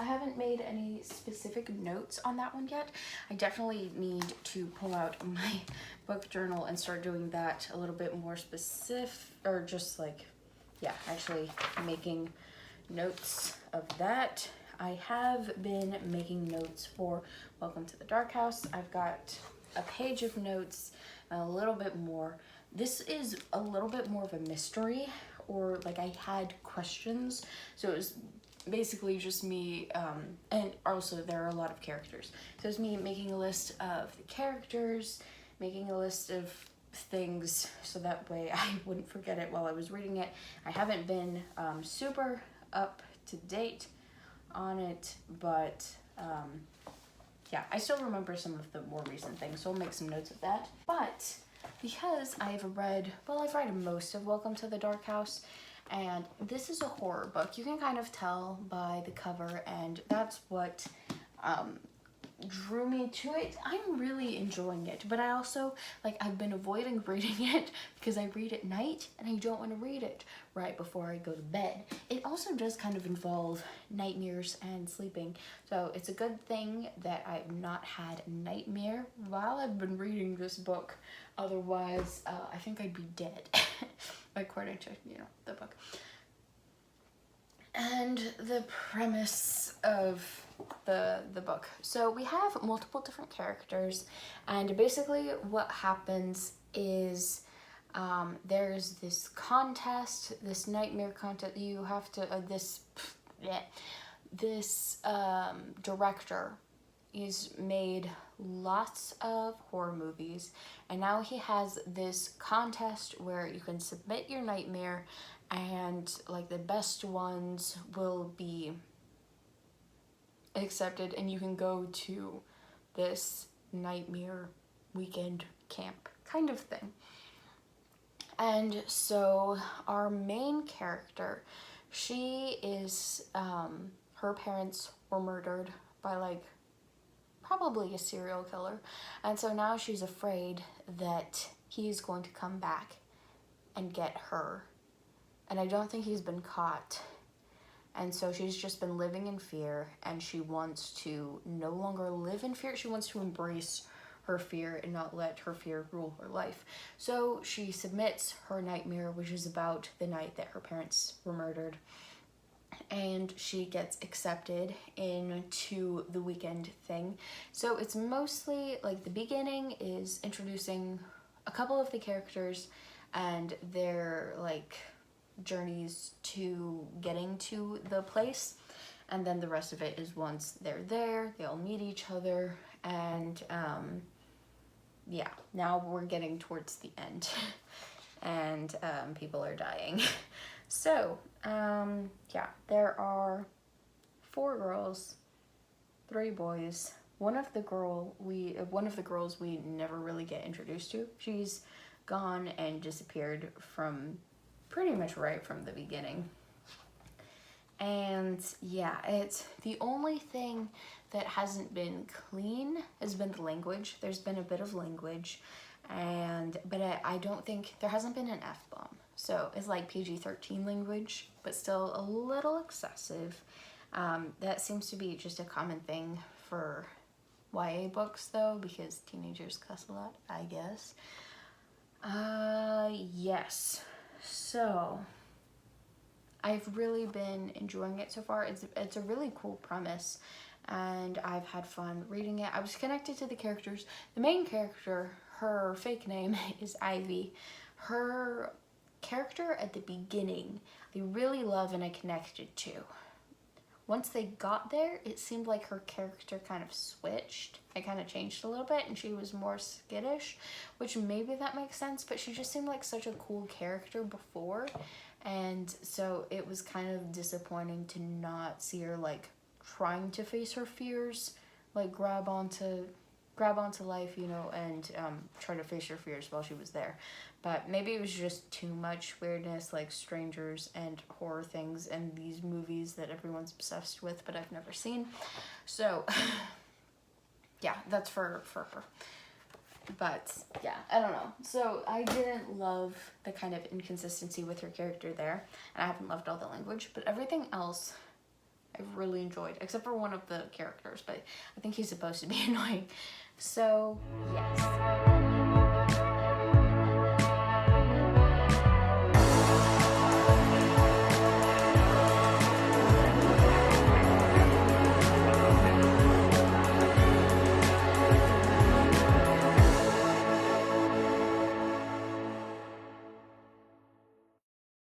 I haven't made any specific notes on that one yet. I definitely need to pull out my book journal and start doing that a little bit more specific, or just like, yeah, actually making notes of that. I have been making notes for Welcome to the Dark House. I've got a page of notes, a little bit more. This is a little bit more of a mystery, or like I had questions, so it was basically just me, and also there are a lot of characters. So it's me making a list of the characters, making a list of things, so that way I wouldn't forget it while I was reading it. I haven't been super up to date on it, but yeah, I still remember some of the more recent things, so I'll make some notes of that. But because I've read most of Welcome to the Dark House, and this is a horror book. You can kind of tell by the cover, and that's what drew me to it. I'm really enjoying it, but I also, like, I've been avoiding reading it because I read at night and I don't want to read it right before I go to bed. It also does kind of involve nightmares and sleeping, so it's a good thing that I've not had a nightmare while I've been reading this book. Otherwise, I think I'd be dead, according to, you know, the book. And the premise of the book. So we have multiple different characters, and basically what happens is there's this contest, this nightmare contest. You have to, this director he's made lots of horror movies, and now he has this contest where you can submit your nightmare, and like the best ones will be accepted, and you can go to this nightmare weekend camp kind of thing. And so our main character, she is her parents were murdered by like probably a serial killer, and so now she's afraid that he's going to come back and get her, and I don't think he's been caught. And so she's just been living in fear, and she wants to no longer live in fear. She wants to embrace her fear and not let her fear rule her life. So she submits her nightmare, which is about the night that her parents were murdered, and she gets accepted into the weekend thing. So it's mostly like the beginning is introducing a couple of the characters and their like journeys to getting to the place, and then the rest of it is once they're there, they all meet each other, and yeah, now we're getting towards the end and people are dying. So yeah, there are 4 girls, 3 boys. One of the girls we never really get introduced to. She's gone and disappeared from pretty much right from the beginning. And yeah, it's the only thing that hasn't been clean has been the language. There's been a bit of language, but I don't think there hasn't been an F-bomb. So it's like PG-13 language, but still a little excessive. That seems to be just a common thing for YA books though, because teenagers cuss a lot, I guess. Yes. So I've really been enjoying it so far. It's a really cool premise, and I've had fun reading it. I was connected to the characters. The main character, her fake name is Ivy. Her character at the beginning, I really love and I connected to. Once they got there, it seemed like her character kind of switched. It kind of changed a little bit, and she was more skittish, which maybe that makes sense, but she just seemed like such a cool character before, and so it was kind of disappointing to not see her like trying to face her fears, like grab onto life, you know, and try to face her fears while she was there. But maybe it was just too much weirdness, like strangers and horror things and these movies that everyone's obsessed with, but I've never seen. So yeah, that's for her. But yeah, I don't know. So I didn't love the kind of inconsistency with her character there, and I haven't loved all the language, but everything else I've really enjoyed, except for one of the characters, but I think he's supposed to be annoying. So, yes.